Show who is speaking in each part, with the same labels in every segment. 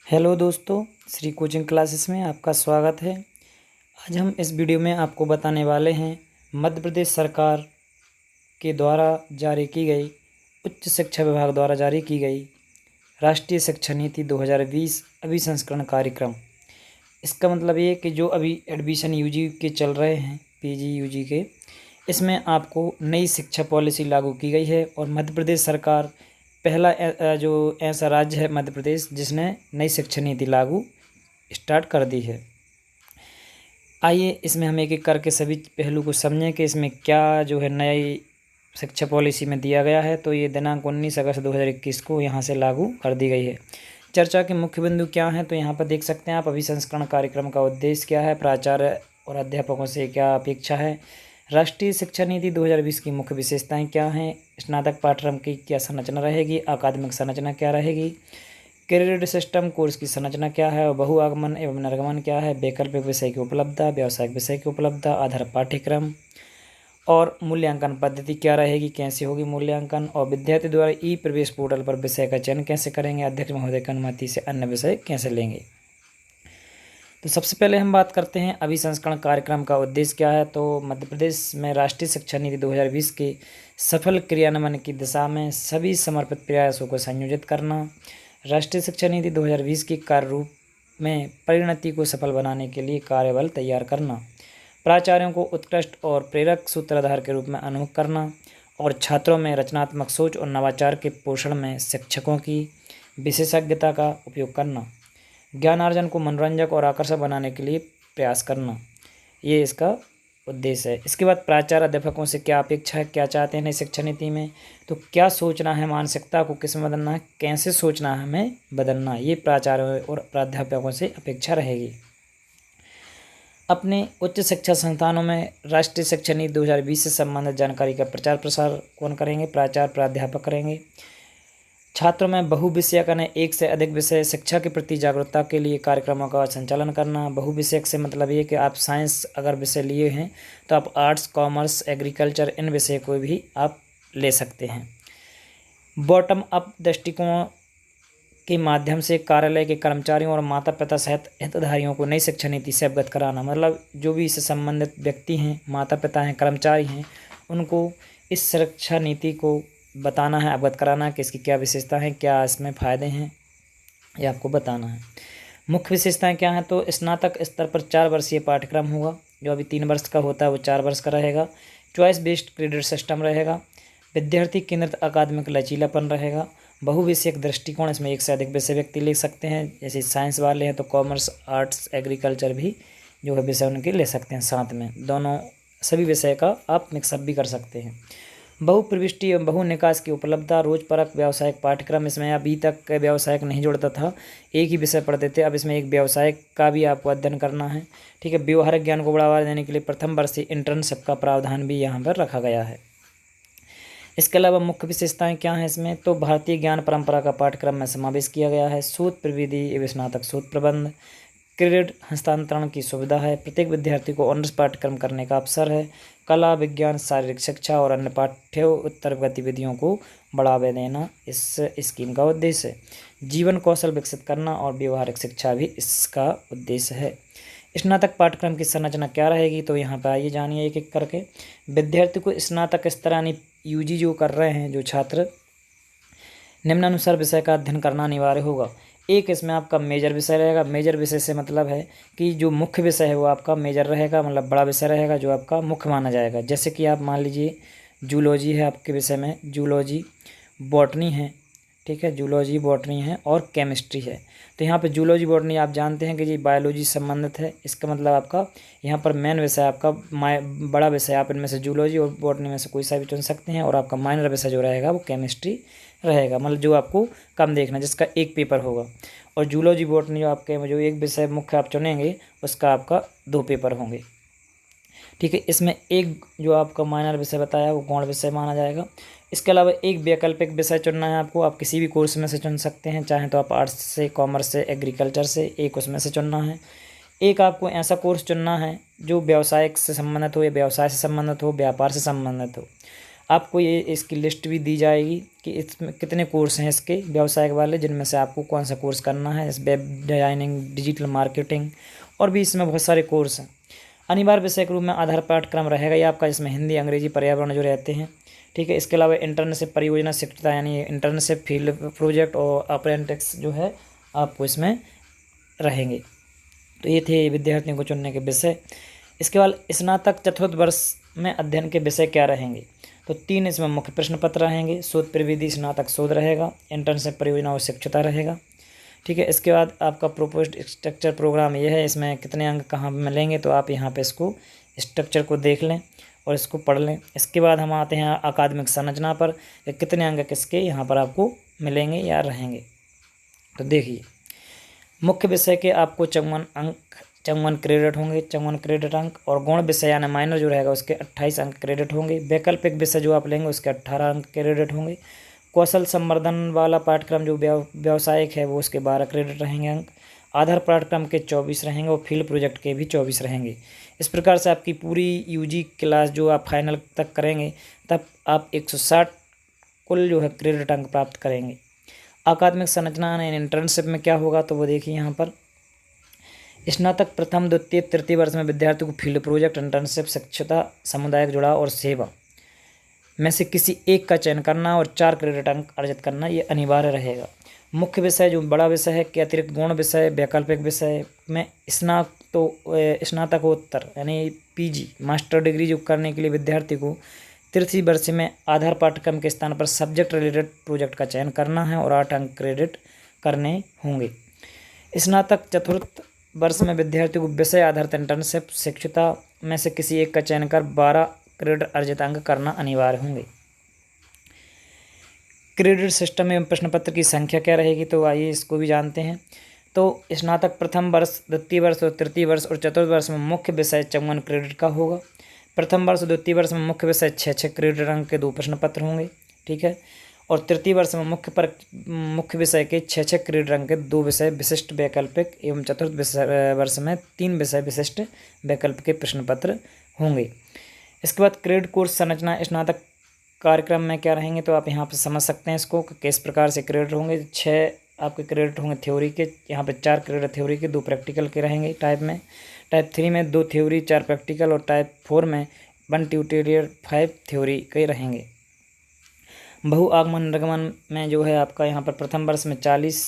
Speaker 1: Hello दोस्तों, Shri coaching classes में आपका स्वागत है। आज हम इस वीडियो में आपको बताने वाले हैं मध्य प्रदेश सरकार के द्वारा जारी की गई उच्च शिक्षा विभाग द्वारा जारी की गई राष्ट्रीय शिक्षा नीति 2020 अभिसंस्करण कार्यक्रम। इसका मतलब ये कि जो अभी एडमिशन यूजी के चल रहे हैं, पीजी यूजी के, इसमें आपको नई शिक्षा पॉलिसी लागू की गई है और मध्य प्रदेश सरकार पहला जो ऐसा राज्य है मध्य प्रदेश जिसने नई शिक्षा नीति लागू स्टार्ट कर दी है। आइए इसमें हम एक एक करके सभी पहलू को समझें कि इसमें क्या जो है नई शिक्षा पॉलिसी में दिया गया है। तो ये दिनांक 19 अगस्त 2021 को यहाँ से लागू कर दी गई है। चर्चा के मुख्य बिंदु क्या हैं, तो यहाँ पर देख सकते हैं आप। अभिसंस्करण कार्यक्रम का उद्देश्य क्या है, प्राचार्य और अध्यापकों से क्या अपेक्षा है, राष्ट्रीय शिक्षा नीति 2020 की मुख्य विशेषताएं क्या हैं, स्नातक पाठ्यक्रम की क्या संरचना रहेगी, अकादमिक संरचना क्या रहेगी, क्रेडिट सिस्टम कोर्स की संरचना क्या है और बहुआगमन एवं निर्गमन क्या है, वैकल्पिक विषय की उपलब्धता, व्यावसायिक विषय की उपलब्धता, आधार पाठ्यक्रम और मूल्यांकन पद्धति क्या रहेगी, कैसे होगी मूल्यांकन, और विद्यार्थी द्वारा ई प्रवेश पोर्टल पर विषय का चयन कैसे करेंगे, अध्यक्ष महोदय की अनुमति से अन्य विषय कैसे लेंगे। तो सबसे पहले हम बात करते हैं अभिसंस्करण कार्यक्रम का उद्देश्य क्या है। तो मध्य प्रदेश में राष्ट्रीय शिक्षा नीति 2020 के सफल क्रियान्वयन की दिशा में सभी समर्पित प्रयासों को संयोजित करना, राष्ट्रीय शिक्षा नीति 2020 के कार्य रूप में परिणति को सफल बनाने के लिए कार्यबल तैयार करना, प्राचार्यों को उत्कृष्ट और प्रेरक सूत्रधार के रूप में अनुभव करना और छात्रों में रचनात्मक सोच और नवाचार के पोषण में शिक्षकों की विशेषज्ञता का उपयोग करना, ज्ञानार्जन को मनोरंजक और आकर्षक बनाने के लिए प्रयास करना, ये इसका उद्देश्य है। इसके बाद प्राचार्य अध्यापकों से क्या अपेक्षा है, क्या चाहते हैं नई शिक्षा नीति में, तो क्या सोचना है, मानसिकता को किस में बदलना है, कैसे सोचना है हमें बदलना, ये प्राचार्यों और प्राध्यापकों से अपेक्षा रहेगी। अपने उच्च शिक्षा संस्थानों में राष्ट्रीय शिक्षा नीति 2020 से संबंधित जानकारी का प्रचार प्रसार कौन करेंगे, प्राचार्य प्राध्यापक करेंगे। छात्रों में बहुविषयक यानी एक से अधिक विषय शिक्षा के प्रति जागरूकता के लिए कार्यक्रमों का संचालन करना। बहुविषयक से मतलब ये कि आप साइंस अगर विषय लिए हैं तो आप आर्ट्स, कॉमर्स, एग्रीकल्चर इन विषय को भी आप ले सकते हैं। बॉटम अप दृष्टिकोण के माध्यम से कार्यालय के कर्मचारियों और माता पिता सहित हितधारियों को नई शिक्षा नीति से अवगत कराना, मतलब जो भी इससे संबंधित व्यक्ति हैं, माता पिता हैं, कर्मचारी हैं, उनको इस शिक्षा नीति को बताना है, अवगत कराना है कि इसकी क्या विशेषता है, क्या इसमें फ़ायदे हैं, ये आपको बताना है। मुख्य विशेषताएं क्या हैं, तो स्नातक स्तर पर 4 वर्षीय पाठ्यक्रम होगा, जो अभी 3 वर्ष का होता है वो 4 वर्ष का रहेगा। चॉइस बेस्ड क्रेडिट सिस्टम रहेगा, विद्यार्थी केंद्रित अकादमिक लचीलापन रहेगा। बहुविषयक दृष्टिकोण, इसमें एक से अधिक विषय व्यक्ति ले सकते हैं, जैसे साइंस वाले हैं तो कॉमर्स, आर्ट्स, एग्रीकल्चर भी जो है विषय उनके ले सकते हैं, साथ में दोनों सभी विषय का आप मिक्सअप भी कर सकते हैं। बहुप्रविष्टि एवं बहु निकास की उपलब्धता, रोजपरक व्यावसायिक पाठ्यक्रम, इसमें अभी तक व्यावसायिक नहीं जोड़ता था, एक ही विषय पढ़ते थे, अब इसमें एक व्यावसायिक का भी आपको अध्ययन करना है। ठीक है। व्यवहारिक ज्ञान को बढ़ावा देने के लिए प्रथम वर्षीय इंटर्नशिप का प्रावधान भी यहाँ पर रखा गया है। इसके अलावा मुख्य विशेषताएं क्या हैं इसमें, तो भारतीय ज्ञान परंपरा का पाठ्यक्रम में समावेश किया गया है। शोध प्रविधि एवं स्नातक शोध प्रबंध, क्रेडिट हस्तांतरण की सुविधा है, प्रत्येक विद्यार्थी को ऑनर्स पाठ्यक्रम करने का अवसर है, कला, विज्ञान, शारीरिक शिक्षा और अन्य पाठ्येतर गतिविधियों को बढ़ावा देना इस स्कीम का उद्देश्य है। जीवन कौशल विकसित करना और व्यवहारिक शिक्षा भी इसका उद्देश्य है। स्नातक पाठ्यक्रम की संरचना क्या रहेगी, तो यहाँ पर आइए जानिए एक एक करके। विद्यार्थी को स्नातक स्तर यानी यूजी जो कर रहे हैं जो छात्र, निम्नानुसार विषय का अध्ययन करना अनिवार्य होगा। एक इसमें आपका मेजर विषय रहेगा। मेजर विषय से मतलब है कि जो मुख्य विषय है वो आपका मेजर रहेगा, मतलब बड़ा विषय रहेगा जो आपका मुख्य माना जाएगा। जैसे कि आप मान लीजिए जूलॉजी है आपके विषय में, जूलॉजी, बॉटनी है, ठीक है, जूलॉजी, बॉटनी है और केमिस्ट्री है। तो यहाँ पे जूलॉजी, बॉटनी आप जानते हैं कि ये बायोलॉजी संबंधित है। इसका मतलब आपका यहाँ पर मेन विषय आपका बड़ा विषय, आप इनमें से जूलॉजी और बॉटनी में से कोई सा भी चुन सकते हैं, और आपका माइनर विषय जो रहेगा वो केमिस्ट्री रहेगा, मतलब जो आपको कम देखना, जिसका एक पेपर होगा। और जूलॉजी, बॉटनी जो आपके जो एक विषय मुख्य आप चुनेंगे उसका आपका 2 पेपर होंगे। ठीक है। इसमें एक जो आपका माइनर विषय बताया वो गौण विषय माना जाएगा। इसके अलावा एक वैकल्पिक विषय चुनना है आपको, आप किसी भी कोर्स में से चुन सकते हैं, चाहे तो आप आर्ट्स से, कॉमर्स से, एग्रीकल्चर से, एक उसमें से चुनना है। एक आपको ऐसा कोर्स चुनना है जो व्यवसायिक से संबंधित हो, या व्यवसाय से संबंधित हो, व्यापार से संबंधित हो। आपको ये इसकी लिस्ट भी दी जाएगी कि इसमें कितने कोर्स हैं इसके व्यवसायिक वाले, जिनमें से आपको कौन सा कोर्स करना है। इस वेब डिजाइनिंग, डिजिटल मार्केटिंग और भी इसमें बहुत सारे कोर्स हैं। अनिवार्य विषय के रूप में आधार पाठ्यक्रम रहेगा ये आपका, इसमें हिंदी, अंग्रेजी, पर्यावरण जो रहते हैं, ठीक है। इसके अलावा इंटर्नशिप, परियोजना शिक्षता यानी इंटर्नशिप, फील्ड प्रोजेक्ट और अप्रेंटिस जो है आपको इसमें रहेंगे। तो ये थे विद्यार्थियों को चुनने के विषय। इसके बाद स्नातक चतुर्थ वर्ष में अध्ययन के विषय क्या रहेंगे, तो 3 इसमें मुख्य प्रश्न पत्र रहेंगे। शोध प्रविधि, स्नातक शोध रहेगा, इंटर्नशिप, परियोजना और शिक्षता रहेगा, ठीक है। इसके बाद आपका प्रोपोज्ड स्ट्रक्चर प्रोग्राम ये है, इसमें कितने अंक कहाँ मिलेंगे, तो आप यहाँ पे इसको स्ट्रक्चर को देख लें और इसको पढ़ लें। इसके बाद हम आते हैं अकादमिक संरचना पर, कितने अंक किसके यहाँ पर आपको मिलेंगे या रहेंगे। तो देखिए, मुख्य विषय के आपको 54 क्रेडिट होंगे, 54 क्रेडिट अंक, और गौण विषय यानी माइनर जो रहेगा उसके 28 अंक क्रेडिट होंगे। वैकल्पिक विषय जो आप लेंगे उसके 18 अंक क्रेडिट होंगे। कौशल संवर्धन वाला पाठ्यक्रम जो व्यावसायिक है वो उसके 12 क्रेडिट रहेंगे अंक। आधार पाठ्यक्रम के 24 रहेंगे और फील्ड प्रोजेक्ट के भी 24 रहेंगे। इस प्रकार से आपकी पूरी यूजी क्लास जो आप फाइनल तक करेंगे तब आप 160 कुल जो है क्रेडिट अंक प्राप्त करेंगे। अकादमिक संरचना इंटर्नशिप में क्या होगा, तो वो देखिए यहाँ पर स्नातक प्रथम, द्वितीय, तृतीय वर्ष में विद्यार्थियों को फील्ड प्रोजेक्ट, इंटर्नशिप, शिक्षता, सामुदायिक जुड़ाव और सेवा में से किसी एक का चयन करना और 4 क्रेडिट अंक अर्जित करना ये अनिवार्य रहेगा। मुख्य विषय जो बड़ा विषय है के अतिरिक्त गौण विषय, वैकल्पिक विषय में स्नातकोत्तर यानी पीजी मास्टर डिग्री जो करने के लिए विद्यार्थी को तृतीय वर्ष में आधार पाठ्यक्रम के स्थान पर सब्जेक्ट रिलेटेड प्रोजेक्ट का चयन करना है और 8 अंक क्रेडिट करने होंगे। स्नातक चतुर्थ वर्ष में विद्यार्थियों को विषय आधारित इंटर्नशिप, शिक्षता में से किसी एक का चयन कर 12 क्रेडिट अर्जित अंक करना अनिवार्य होंगे। क्रेडिट सिस्टम एवं प्रश्न पत्र की संख्या क्या रहेगी, तो आइए इसको भी जानते हैं। तो स्नातक प्रथम वर्ष, द्वितीय वर्ष और तृतीय वर्ष और चतुर्थ वर्ष में मुख्य विषय 54 क्रेडिट का होगा। प्रथम वर्ष, द्वितीय वर्ष में मुख्य विषय 6 क्रेडिट अंक के 2 प्रश्न पत्र होंगे, ठीक है। और तृतीय वर्ष में मुख्य विषय के 6 क्रेडिट अंक के 2 विषय विशिष्ट वैकल्पिक एवं चतुर्थ वर्ष में 3 विषय विशिष्ट वैकल्पिक के प्रश्न पत्र होंगे। इसके बाद क्रेडिट कोर्स संरचना स्नातक कार्यक्रम में क्या रहेंगे, तो आप यहाँ पर समझ सकते हैं इसको किस प्रकार से क्रेडिट होंगे। 6 आपके क्रेडिट होंगे थ्योरी के, यहाँ पे 4 क्रेडिट थ्योरी के, 2 प्रैक्टिकल के रहेंगे टाइप में। टाइप 3 में 2 थ्योरी, 4 प्रैक्टिकल, और टाइप 4 में 1 ट्यूटोरियल, 5 थ्योरी के रहेंगे। बहु आगमन निर्गमन में जो है आपका यहाँ पर प्रथम वर्ष में 40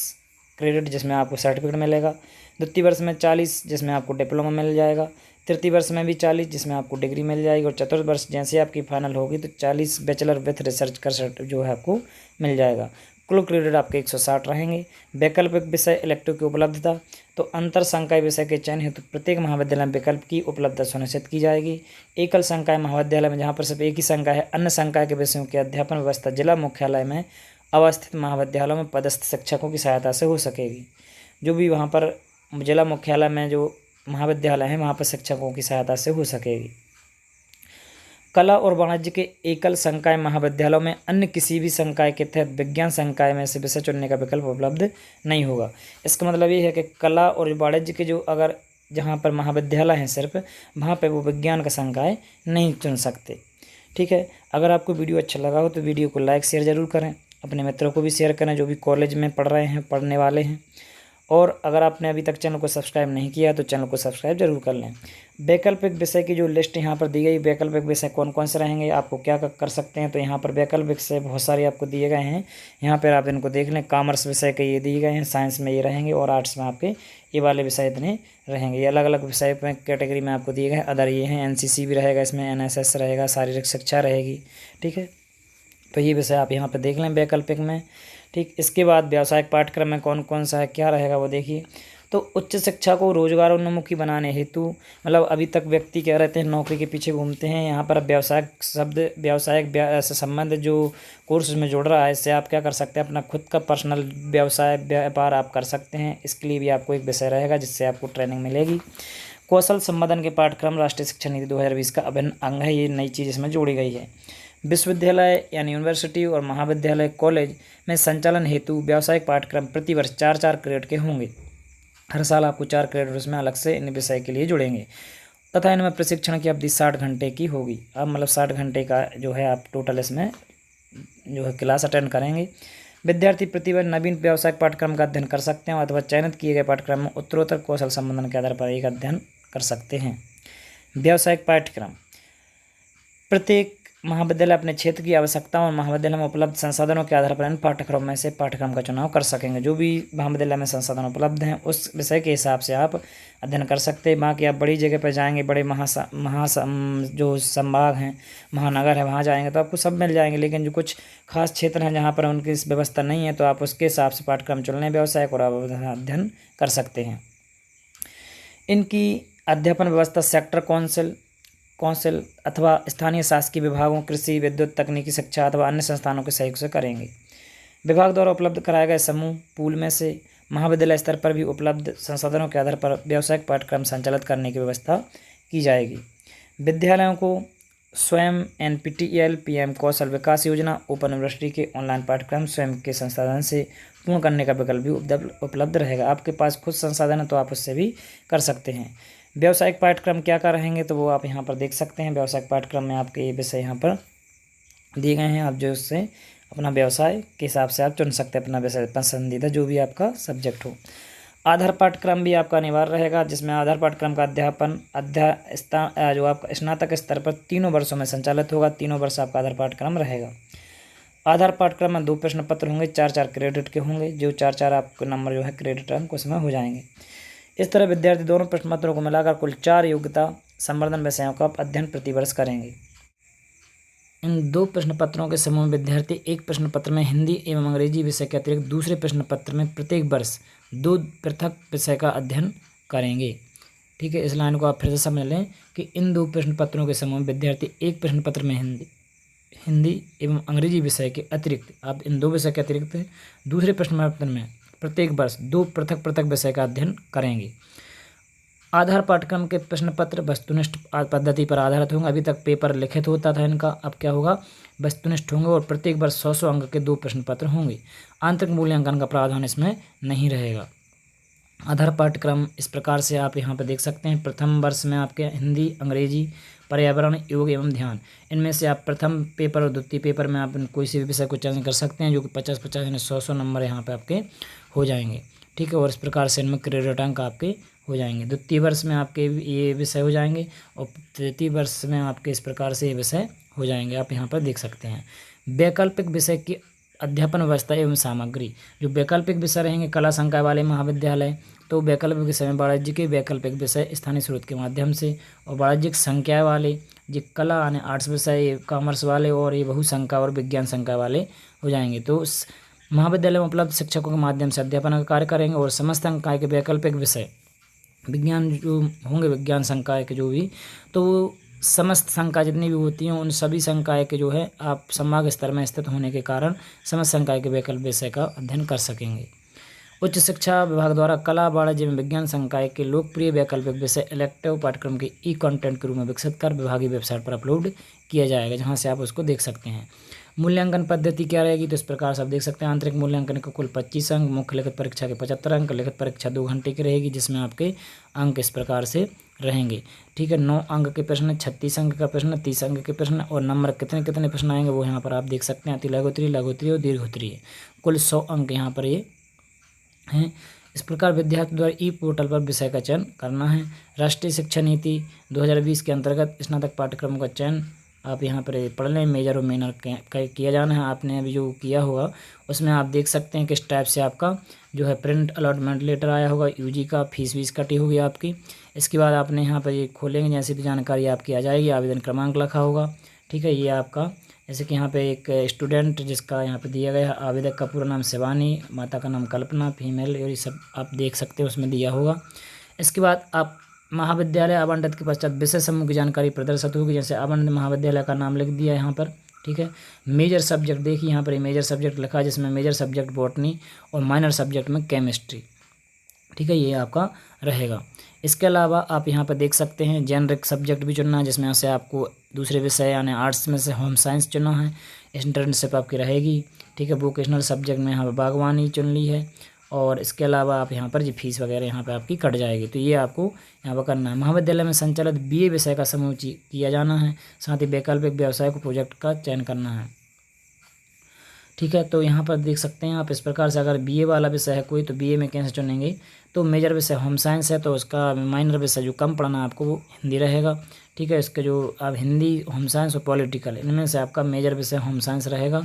Speaker 1: क्रेडिट जिसमें आपको सर्टिफिकेट मिलेगा, द्वितीय वर्ष में 40 जिसमें आपको डिप्लोमा मिल जाएगा, तृतीय वर्ष में भी 40 जिसमें आपको डिग्री मिल जाएगी, और चतुर्थ वर्ष जैसे आपकी फाइनल होगी तो 40 बैचलर विथ रिसर्च कर जो है आपको मिल जाएगा। कुल क्रेडिट आपके 160 रहेंगे। वैकल्पिक विषय इलेक्टिव की उपलब्धता, तो अंतर संकाय विषय के चयन हेतु प्रत्येक महाविद्यालय में विकल्प की उपलब्धता सुनिश्चित की जाएगी। एकल संकाय महाविद्यालय में जहाँ पर सिर्फ एक ही संकाय है, अन्य संकाय के विषयों की अध्यापन व्यवस्था जिला मुख्यालय में अवस्थित महाविद्यालयों में पदस्थ शिक्षकों की सहायता से हो सकेगी। जो भी वहाँ पर जिला मुख्यालय में जो महाविद्यालय है वहाँ पर शिक्षकों की सहायता से हो सकेगी। कला और वाणिज्य के एकल संकाय महाविद्यालयों में अन्य किसी भी संकाय के तहत विज्ञान संकाय में से विषय चुनने का विकल्प उपलब्ध नहीं होगा। इसका मतलब ये है कि कला और वाणिज्य के जो अगर जहाँ पर महाविद्यालय हैं सिर्फ वहाँ पर वो विज्ञान का संकाय नहीं चुन सकते, ठीक है। अगर आपको वीडियो अच्छा लगा हो तो वीडियो को लाइक शेयर ज़रूर करें, अपने मित्रों को भी शेयर करें जो भी कॉलेज में पढ़ रहे हैं, पढ़ने वाले हैं। और अगर आपने अभी तक चैनल को सब्सक्राइब नहीं किया तो चैनल को सब्सक्राइब जरूर कर लें। वैकल्पिक विषय की जो लिस्ट यहाँ पर दी गई, वैकल्पिक विषय कौन कौन से रहेंगे, आपको क्या कर सकते हैं, तो यहाँ पर वैकल्पिक विषय बहुत सारे आपको दिए गए हैं। यहाँ पर आप इनको देख लें। कॉमर्स विषय के ये दिए गए हैं, साइंस में ये रहेंगे, और आर्ट्स में आपके ये वाले विषय इतने रहेंगे। ये अलग अलग विषय में कैटेगरी में आपको दिए गए हैं। अदर ये हैं, NCC भी रहेगा इसमें, NSS रहेगा, शारीरिक शिक्षा रहेगी, ठीक है। तो ये विषय आप यहाँ पर देख लें वैकल्पिक में, ठीक। इसके बाद व्यावसायिक पाठ्यक्रम में कौन कौन सा है, क्या रहेगा वो देखिए। तो उच्च शिक्षा को रोजगारोन्मुखी बनाने हेतु, मतलब अभी तक व्यक्ति क्या रहते हैं नौकरी के पीछे घूमते हैं, यहाँ पर व्यावसायिक शब्द व्यावसायिक से संबंधित जो कोर्स में जुड़ रहा है, इससे आप क्या कर सकते हैं, अपना खुद का पर्सनल व्यवसाय व्यापार आप कर सकते हैं। इसके लिए भी आपको एक विषय रहेगा जिससे आपको ट्रेनिंग मिलेगी। कौशल संवर्धन के पाठ्यक्रम राष्ट्रीय शिक्षा नीति 2020 का अभिन्न अंग है, ये नई चीज़ इसमें जोड़ी गई है। विश्वविद्यालय यानी यूनिवर्सिटी और महाविद्यालय कॉलेज में संचालन हेतु व्यावसायिक पाठ्यक्रम प्रति वर्ष 4-4 क्रेडिट के होंगे। हर साल आपको 4 क्रेडिट उसमें अलग से इन विषय के लिए जुड़ेंगे। तथा इनमें प्रशिक्षण की अवधि 60 घंटे की होगी। अब मतलब 60 घंटे का जो है आप टोटल इसमें जो है क्लास अटेंड करेंगे। विद्यार्थी प्रतिवर्ष नवीन व्यावसायिक पाठ्यक्रम का अध्ययन कर सकते हैं अथवा चयनित किए गए पाठ्यक्रम में उत्तरोत्तर कौशल संबंधन के आधार पर एक अध्ययन कर सकते हैं। व्यावसायिक पाठ्यक्रम प्रत्येक महाविद्यालय अपने क्षेत्र की आवश्यकताओं और महाविद्यालय में उपलब्ध संसाधनों के आधार पर इन पाठ्यक्रमों में से पाठ्यक्रम का चुनाव कर सकेंगे। जो भी महाविद्यालय में संसाधन उपलब्ध हैं उस विषय के हिसाब से आप अध्ययन कर सकते हैं। बाकी आप बड़ी जगह पर जाएंगे, बड़े जो संभाग हैं, महानगर है, वहाँ जाएंगे तो आपको सब मिल जाएंगे। लेकिन जो कुछ खास क्षेत्र हैं जहाँ पर उनकी इस व्यवस्था नहीं है तो आप उसके हिसाब से पाठ्यक्रम चुन लें व्यावसायिक और आप अध्ययन कर सकते हैं। इनकी अध्यापन व्यवस्था सेक्टर कौंसिल अथवा स्थानीय शासकीय विभागों, कृषि, विद्युत, तकनीकी शिक्षा अथवा अन्य संस्थानों के सहयोग से करेंगे। विभाग द्वारा उपलब्ध कराए गए समूह पूल में से महाविद्यालय स्तर पर भी उपलब्ध संसाधनों के आधार पर व्यावसायिक पाठ्यक्रम संचालित करने की व्यवस्था की जाएगी। विद्यालयों को स्वयं NPTEL, PM कौशल विकास योजना, ओपन यूनिवर्सिटी के ऑनलाइन पाठ्यक्रम स्वयं के संसाधन से पूर्ण करने का विकल्प भी उपलब्ध रहेगा। आपके पास खुद संसाधन है तो आप उससे भी कर सकते हैं। व्यावसायिक पाठ्यक्रम क्या क्या रहेंगे तो वो आप यहाँ पर देख सकते हैं। व्यावसायिक पाठ्यक्रम में आपके ये विषय यहाँ पर दिए गए हैं। आप जो उससे अपना व्यवसाय के हिसाब से आप चुन सकते हैं अपना विषय पसंदीदा जो भी आपका सब्जेक्ट हो। आधार पाठ्यक्रम भी आपका अनिवार्य रहेगा, जिसमें आधार पाठ्यक्रम का अध्यापन जो आपका स्नातक स्तर पर 3 वर्षों में संचालित होगा। 3 वर्ष आपका आधार पाठ्यक्रम रहेगा। आधार पाठ्यक्रम में 2 प्रश्न पत्र होंगे, 4-4 क्रेडिट के होंगे। जो 4-4 आपके नंबर जो है क्रेडिट अंक उसमें हो जाएंगे। इस तरह विद्यार्थी दोनों प्रश्न पत्रों को मिलाकर कुल 4 योग्यता संवर्धन विषयों का अध्ययन प्रतिवर्ष करेंगे। इन 2 प्रश्न पत्रों के समूह में विद्यार्थी एक प्रश्न पत्र में हिंदी एवं अंग्रेजी विषय के अतिरिक्त दूसरे प्रश्न पत्र में प्रत्येक वर्ष 2 पृथक विषय का अध्ययन करेंगे। ठीक है, इस लाइन को आप फिर से समझ लें कि इन 2 प्रश्न पत्रों के समूह में विद्यार्थी एक प्रश्न पत्र में हिंदी एवं अंग्रेजी विषय के अतिरिक्त आप इन 2 विषय के अतिरिक्त दूसरे प्रश्न पत्र में प्रत्येक वर्ष 2 पृथक विषय का अध्ययन करेंगे। आधार पाठ्यक्रम के प्रश्न पत्र वस्तुनिष्ठ पद्धति पर आधारित होंगे। अभी तक पेपर लिखित होता था इनका, अब क्या होगा वस्तुनिष्ठ होंगे और प्रत्येक वर्ष 100 अंक के 2 प्रश्न पत्र होंगे। आंतरिक मूल्यांकन का प्रावधान इसमें नहीं रहेगा। आधार पाठ्यक्रम इस प्रकार से आप यहाँ पर देख सकते हैं। प्रथम वर्ष में आपके हिंदी, अंग्रेजी, पर्यावरण, योग एवं ध्यान, इनमें से आप प्रथम पेपर और द्वितीय पेपर में आप कोई सी भी विषय को चयन कर सकते हैं, जो कि 50-50 यानी 100 नंबर यहाँ पे आपके हो जाएंगे। ठीक है, और इस प्रकार से इनमें क्रेडिट अंक आपके हो जाएंगे। द्वितीय वर्ष में आपके ये विषय हो जाएंगे और तृतीय वर्ष में आपके इस प्रकार से ये विषय हो जाएंगे। आप यहाँ पर देख सकते हैं। वैकल्पिक विषय की अध्यापन व्यवस्था एवं सामग्री, जो वैकल्पिक विषय रहेंगे कला संकाय वाले महाविद्यालय, तो वैकल्पिक विषय में वाणिज्य के वैकल्पिक विषय स्थानीय स्रोत के माध्यम से, और वाणिज्यिक संकाय वाले जो कला यानी आर्ट्स विषय, कॉमर्स वाले और ये बहुसंकाय और विज्ञान संकाय वाले हो जाएंगे। तो महाविद्यालय में उपलब्ध शिक्षकों के माध्यम से अध्यापन का कार्य करेंगे। और समस्त संकाय के वैकल्पिक विषय विज्ञान जो होंगे, विज्ञान संकाय के जो भी, तो समस्त संकाय जितनी भी होती हैं उन सभी संकाय के जो है आप संभाग स्तर में स्थित होने के कारण समस्त संकाय के वैकल्पिक विषय का अध्ययन कर सकेंगे। उच्च शिक्षा विभाग द्वारा कला, वाणिज्य एवं विज्ञान संकाय के लोकप्रिय वैकल्पिक विषय इलेक्टिव पाठ्यक्रम के कंटेंट के रूप में विकसित कर विभागीय वेबसाइट पर अपलोड किया जाएगा, जहां से आप उसको देख सकते हैं। मूल्यांकन पद्धति क्या रहेगी तो इस प्रकार से आप देख सकते हैं। आंतरिक मूल्यांकन का कुल 25 अंक, मुख्य लिखित परीक्षा के 75 अंक, लिखित परीक्षा 2 घंटे की रहेगी, जिसमें आपके अंक इस प्रकार से रहेंगे। ठीक है, 9 अंक के प्रश्न, 36 अंक का प्रश्न, 30 अंक के प्रश्न, और नंबर कितने प्रश्न आएंगे वो यहाँ पर आप देख सकते हैं। अति लघुत्तरीय, लघुत्तरीय और दीर्घोत्तरीय, कुल 100 अंक यहाँ पर ये हैं। इस प्रकार विद्यार्थी द्वारा पोर्टल पर विषय का चयन करना है। राष्ट्रीय शिक्षा नीति 2020 के अंतर्गत स्नातक पाठ्यक्रम का चयन आप यहाँ पर पढ़ लें। मेजर और माइनर किया जाना है। आपने अभी जो किया होगा उसमें आप देख सकते हैं किस टाइप से आपका जो है प्रिंट अलॉटमेंट लेटर आया होगा, यूजी का फीस कटी होगी आपकी। इसके बाद आपने यहाँ पर ये खोलेंगे, जैसी भी जानकारी आपकी आ जाएगी, आवेदन क्रमांक लिखा होगा। ठीक है, ये आपका जैसे कि यहाँ पे एक स्टूडेंट जिसका यहाँ पे दिया गया है, आवेदक का पूरा नाम शिवानी, माता का नाम कल्पना, फीमेल, और ये सब आप देख सकते हैं उसमें दिया होगा। इसके बाद आप महाविद्यालय आवंटित के पश्चात विषय समूह की जानकारी प्रदर्शित होगी। जैसे आवंटित महाविद्यालय का नाम लिख दिया यहाँ पर। ठीक है, मेजर सब्जेक्ट देखिए यहाँ पर मेजर सब्जेक्ट लिखा है, जिसमें मेजर सब्जेक्ट बॉटनी और माइनर सब्जेक्ट में केमिस्ट्री। ठीक है, ये आपका रहेगा। इसके अलावा आप यहाँ पर देख सकते हैं जेनरिक सब्जेक्ट भी चुनना है, जिसमें से आपको दूसरे विषय यानी आर्ट्स में से होम साइंस चुना है, इंटर्नशिप आपकी रहेगी। ठीक है, वोकेशनल सब्जेक्ट में यहाँ पर बागवानी चुन ली है, और इसके अलावा आप यहाँ पर जो फीस वगैरह यहाँ पे आपकी कट जाएगी। तो ये आपको यहाँ पर करना है। महाविद्यालय में संचालित BA विषय का समूह किया जाना है। साथ ही वैकल्पिक व्यवसाय को प्रोजेक्ट का चयन करना है। ठीक है, तो यहाँ पर देख सकते हैं आप इस प्रकार से, अगर BA वाला विषय है कोई तो BA में कैसे चुनेंगे, तो मेजर विषय होम साइंस है तो उसका माइनर विषय जो कम पढ़ना है आपको वो हिंदी रहेगा। ठीक है, इसके जो आप हिंदी, होम साइंस और पॉलिटिकल, इनमें से आपका मेजर विषय होम साइंस रहेगा,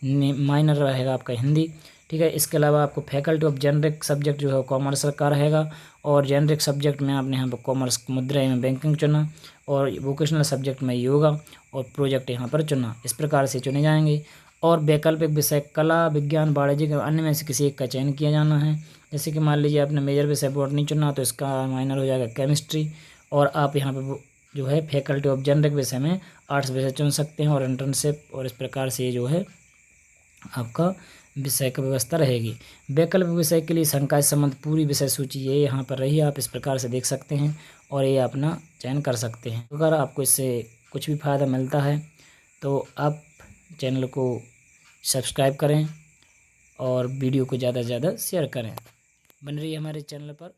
Speaker 1: माइनर रहेगा आपका हिंदी। ठीक है, इसके अलावा आपको फैकल्टी ऑफ जेनरिक सब्जेक्ट जो है कॉमर्स का रहेगा, और जेनरिक सब्जेक्ट में आपने यहाँ पर कॉमर्स, मुद्रा एवं बैंकिंग चुना, और वोकेशनल सब्जेक्ट में योगा और प्रोजेक्ट यहाँ पर चुना। इस प्रकार से चुने जाएंगे। और वैकल्पिक विषय कला, विज्ञान, वाणिज्य के अन्य में से किसी एक का चयन किया जाना है। जैसे कि मान लीजिए आपने मेजर विषय बॉटनी चुना तो इसका माइनर हो जाएगा केमिस्ट्री, और आप यहाँ पे जो है फैकल्टी ऑफ जेनरिक विषय में आर्ट्स विषय चुन सकते हैं और इंटर्नशिप, और इस प्रकार से जो है आपका विषय की व्यवस्था रहेगी। वैकल्पिक विषय के लिए संकाय संबंध पूरी विषय सूची ये यहाँ पर रही, आप इस प्रकार से देख सकते हैं और ये अपना चयन कर सकते हैं। अगर आपको इससे कुछ भी फ़ायदा मिलता है तो आप चैनल को सब्सक्राइब करें और वीडियो को ज़्यादा से ज़्यादा शेयर करें। बन रही है हमारे चैनल पर।